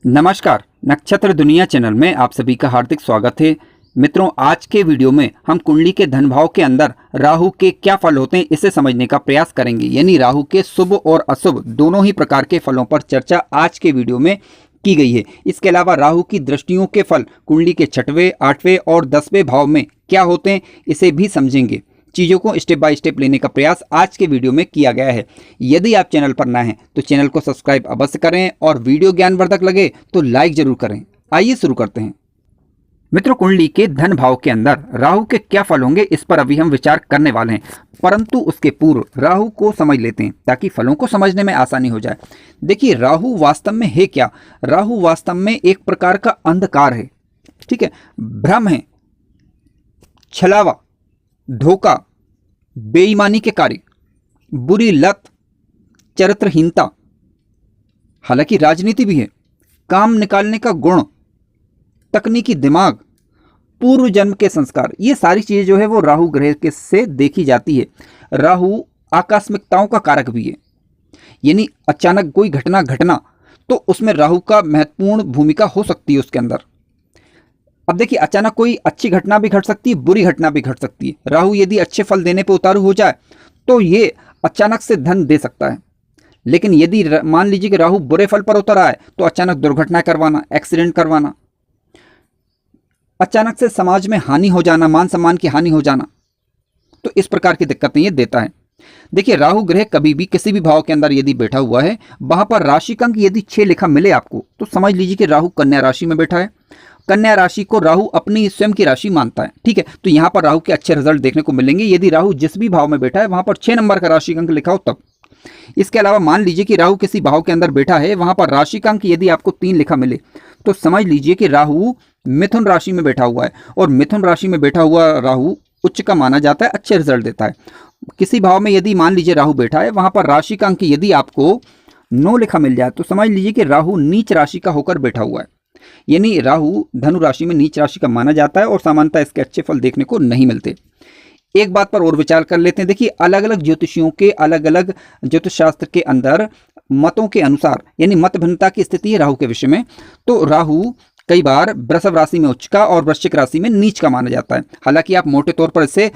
नमस्कार, नक्षत्र दुनिया चैनल में आप सभी का हार्दिक स्वागत है। मित्रों, आज के वीडियो में हम कुंडली के धन भाव के अंदर राहु के क्या फल होते हैं इसे समझने का प्रयास करेंगे। यानी राहु के शुभ और अशुभ दोनों ही प्रकार के फलों पर चर्चा आज के वीडियो में की गई है। इसके अलावा राहु की दृष्टियों के फल कुंडली के 6वें, 8वें और 10वें भाव में क्या होते हैं इसे भी समझेंगे। चीज़ों को स्टेप बाय स्टेप लेने का प्रयास आज के वीडियो में किया गया है। यदि आप चैनल पर नए हैं तो चैनल को सब्सक्राइब अवश्य करें और वीडियो ज्ञानवर्धक लगे तो लाइक जरूर करें। आइए शुरू करते हैं। मित्रों, कुंडली के धन भाव के अंदर राहु के क्या फल होंगे इस पर अभी हम विचार करने वाले हैं, परंतु उसके पूर्व राहु को समझ लेते हैं ताकि फलों को समझने में आसानी हो जाए। देखिए, राहु वास्तव में है क्या? राहु वास्तव में एक प्रकार का अंधकार है, ठीक है, भ्रम है, छलावा, धोखा, बेईमानी के कार्य, बुरी लत, चरित्रहीनता, हालांकि राजनीति भी है, काम निकालने का गुण, तकनीकी दिमाग, पूर्व जन्म के संस्कार, ये सारी चीजें जो है वो राहु ग्रह के से देखी जाती है। राहु आकस्मिकताओं का कारक भी है, यानी अचानक कोई घटना घटना तो उसमें राहु का महत्वपूर्ण भूमिका हो सकती है उसके अंदर। अब देखिए, अचानक कोई अच्छी घटना भी घट सकती है, बुरी घटना भी घट सकती है। राहु यदि अच्छे फल देने पर उतारू हो जाए तो ये अचानक से धन दे सकता है, लेकिन यदि मान लीजिए कि राहु बुरे फल पर उतर आए तो अचानक दुर्घटना करवाना, एक्सीडेंट करवाना, अचानक से समाज में हानि हो जाना, मान सम्मान की हानि हो जाना, तो इस प्रकार की दिक्कतें ये देता है। देखिए, राहु ग्रह कभी भी किसी भी भाव के अंदर यदि बैठा हुआ है, वहां पर राशि का अंक यदि 6 लिखा मिले आपको तो समझ लीजिए कि राहु कन्या राशि में बैठा है। कन्या राशि को राहु अपनी स्वयं की राशि मानता है, ठीक है, तो यहां पर राहु के अच्छे रिजल्ट देखने को मिलेंगे यदि राहु जिस भी भाव में बैठा है वहां पर 6 नंबर का राशि अंक लिखा हो तब। इसके अलावा मान लीजिए कि राहु किसी भाव के अंदर बैठा है, वहां पर राशि का अंक यदि आपको 3 लिखा मिले तो समझ लीजिए कि राहु मिथुन राशि में बैठा हुआ है, और मिथुन राशि में बैठा हुआ राहु उच्च का माना जाता है, अच्छे रिजल्ट देता है। किसी भाव में यदि मान लीजिए राहु बैठा है, वहां पर राशि का अंक यदि आपको 9 लिखा मिल जाए तो समझ लीजिए कि राहु नीच राशि का होकर बैठा हुआ है, यानी राहु धनु राशि में नीच राशि का माना जाता है और सामान्यतः इसके अच्छे फल देखने को नहीं मिलते। एक बात पर और विचार कर लेते हैं। देखिए, अलग अलग ज्योतिषियों के अलग अलग ज्योतिष शास्त्र के अंदर मतों के अनुसार यानी मत भिन्नता की स्थिति है राहु के विषय में। तो राहु कई बार वृषभ राशि में उच्च का और वृश्चिक राशि में नीच का माना जाता है। हालांकि आप मोटे तौर पर इसे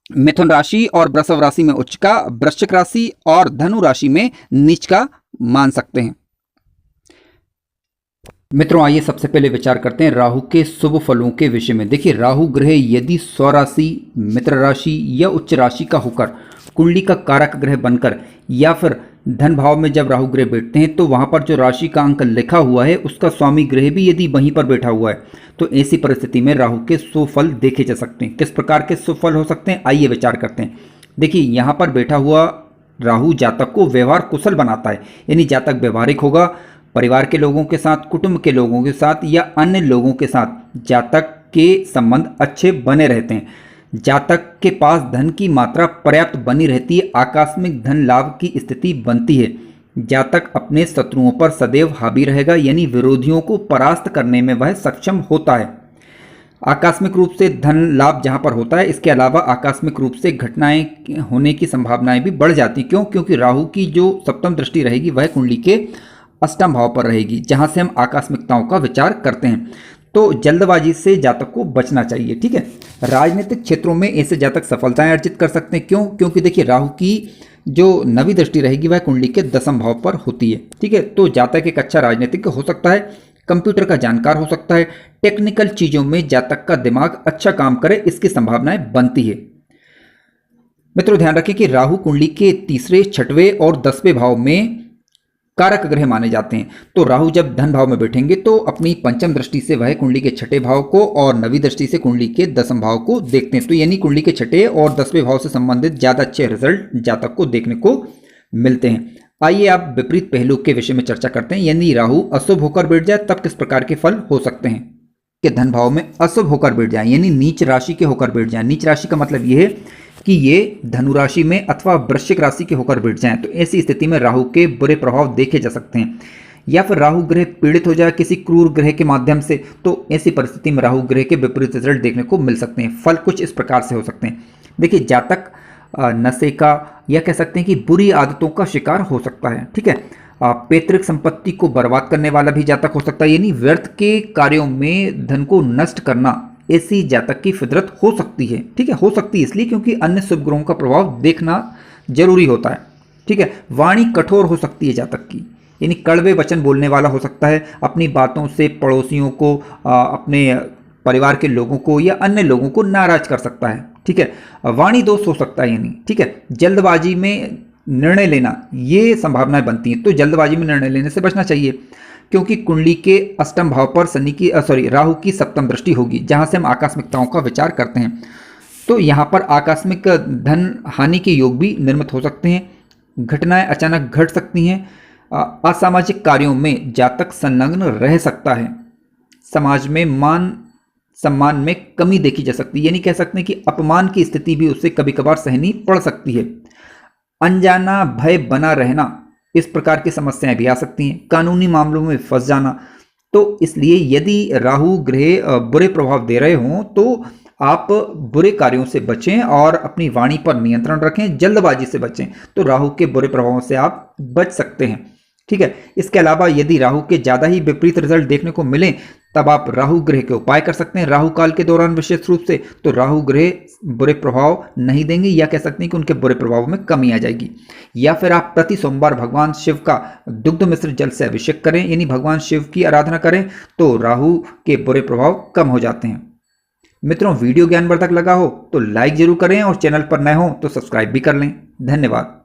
मिथुन राशि और वृषभ राशि में उच्च का, वृश्चिक राशि और धनु राशि में नीच का मान सकते हैं। मित्रों, आइए सबसे पहले विचार करते हैं राहु के शुभ फलों के विषय में। देखिए, राहु ग्रह यदि स्वराशि, मित्र राशि या उच्च राशि का होकर कुंडली का कारक ग्रह बनकर या फिर धन भाव में जब राहु ग्रह बैठते हैं तो वहां पर जो राशि का अंक लिखा हुआ है उसका स्वामी ग्रह भी यदि वहीं पर बैठा हुआ है तो ऐसी परिस्थिति में राहु के शुभ फल देखे जा सकते हैं। किस प्रकार के शुभ फल हो सकते हैं, आइए विचार करते हैं। देखिए, यहाँ पर बैठा हुआ राहु जातक को व्यवहार कुशल बनाता है, यानी जातक व्यवहारिक होगा, परिवार के लोगों के साथ, कुटुंब के लोगों के साथ या अन्य लोगों के साथ जातक के संबंध अच्छे बने रहते हैं। जातक के पास धन की मात्रा पर्याप्त बनी रहती है, आकस्मिक धन लाभ की स्थिति बनती है। जातक अपने शत्रुओं पर सदैव हावी रहेगा, यानी विरोधियों को परास्त करने में वह सक्षम होता है। आकस्मिक रूप से धन लाभ जहां पर होता है, इसके अलावा आकस्मिक रूप से घटनाएं होने की संभावनाएं भी बढ़ जाती। क्यों? क्योंकि राहु की जो सप्तम दृष्टि रहेगी वह कुंडली के अष्टम भाव पर रहेगी, जहां से हम आकस्मिकताओं का विचार करते हैं। तो जल्दबाजी से जातक को बचना चाहिए, ठीक है। राजनीतिक क्षेत्रों में ऐसे जातक सफलताएं अर्जित कर सकते हैं। क्यों? क्योंकि देखिए, राहु की जो नवी दृष्टि रहेगी वह कुंडली के 10वें भाव पर होती है, ठीक है। तो जातक एक अच्छा राजनीतिज्ञ हो सकता है, कंप्यूटर का जानकार हो सकता है, टेक्निकल चीजों में जातक का दिमाग अच्छा काम करे, इसकी संभावनाएं बनती है। मित्रों, ध्यान रखें कि राहु कुंडली के 3, 6वें और 10वें भाव में कारक ग्रह माने जाते हैं। तो राहु जब धन भाव में बैठेंगे तो अपनी पंचम दृष्टि से वह कुंडली के 6ठे भाव को और नवी दृष्टि से कुंडली के 10वें भाव को देखते हैं। तो यानी कुंडली के 6ठे और 10वें भाव से संबंधित ज्यादा अच्छे रिजल्ट जातक को देखने को मिलते हैं। आइए आप विपरीत पहलू के विषय में चर्चा करते हैं। यदि राहु अशुभ होकर बैठ जाए तब किस प्रकार के फल हो सकते हैं। कि धन भाव में अशुभ होकर बैठ जाए, यानी नीच राशि के होकर बैठ जाए। नीच राशि का मतलब यह है कि ये धनु राशि में अथवा वृश्चिक राशि के होकर बैठ जाएं, तो ऐसी स्थिति में राहु के बुरे प्रभाव देखे जा सकते हैं। या फिर राहु ग्रह पीड़ित हो जाए किसी क्रूर ग्रह के माध्यम से, तो ऐसी परिस्थिति में राहु ग्रह के विपरीत रिजल्ट देखने को मिल सकते हैं। फल कुछ इस प्रकार से हो सकते हैं। देखिए, जातक नशे का या कह सकते हैं कि बुरी आदतों का शिकार हो सकता है, ठीक है। पैतृक संपत्ति को बर्बाद करने वाला भी जातक हो सकता है, यानी व्यर्थ के कार्यों में धन को नष्ट करना ऐसी जातक की फितरत हो सकती है। ठीक है, हो सकती है इसलिए क्योंकि अन्य शुभ ग्रहों का प्रभाव देखना जरूरी होता है। ठीक है, वाणी कठोर हो सकती है जातक की, यानी कड़वे वचन बोलने वाला हो सकता है, अपनी बातों से पड़ोसियों को, अपने परिवार के लोगों को या अन्य लोगों को नाराज कर सकता है। ठीक है, वाणी दोष हो सकता है, यानी ठीक है, जल्दबाजी में निर्णय लेना ये संभावनाएं बनती हैं, तो जल्दबाजी में निर्णय लेने से बचना चाहिए, क्योंकि कुंडली के अष्टम भाव पर राहु की सप्तम दृष्टि होगी, जहां से हम आकस्मिकताओं का विचार करते हैं। तो यहाँ पर आकस्मिक धन हानि के योग भी निर्मित हो सकते हैं, घटनाएं अचानक घट सकती हैं, असामाजिक कार्यों में जातक संलग्न रह सकता है, समाज में मान सम्मान में कमी देखी जा सकती है, यानी कह सकते हैं कि अपमान की स्थिति भी उससे कभी कभार सहनी पड़ सकती है। अनजाना भय बना रहना, इस प्रकार की समस्याएं भी आ सकती हैं, कानूनी मामलों में फंस जाना। तो इसलिए यदि राहु ग्रह बुरे प्रभाव दे रहे हों तो आप बुरे कार्यों से बचें और अपनी वाणी पर नियंत्रण रखें, जल्दबाजी से बचें, तो राहु के बुरे प्रभावों से आप बच सकते हैं। ठीक है, इसके अलावा यदि राहु के ज़्यादा ही विपरीत रिजल्ट देखने को मिले तब आप राहु ग्रह के उपाय कर सकते हैं राहु काल के दौरान, विशेष रूप से तो राहु ग्रह बुरे प्रभाव नहीं देंगे, या कह सकते हैं कि उनके बुरे प्रभाव में कमी आ जाएगी। या फिर आप प्रति सोमवार भगवान शिव का दुग्ध मिश्रित जल से अभिषेक करें, यानी भगवान शिव की आराधना करें, तो राहु के बुरे प्रभाव कम हो जाते हैं। मित्रों, वीडियो ज्ञानवर्धक लगा हो तो लाइक जरूर करें और चैनल पर नए हो तो सब्सक्राइब भी कर लें। धन्यवाद।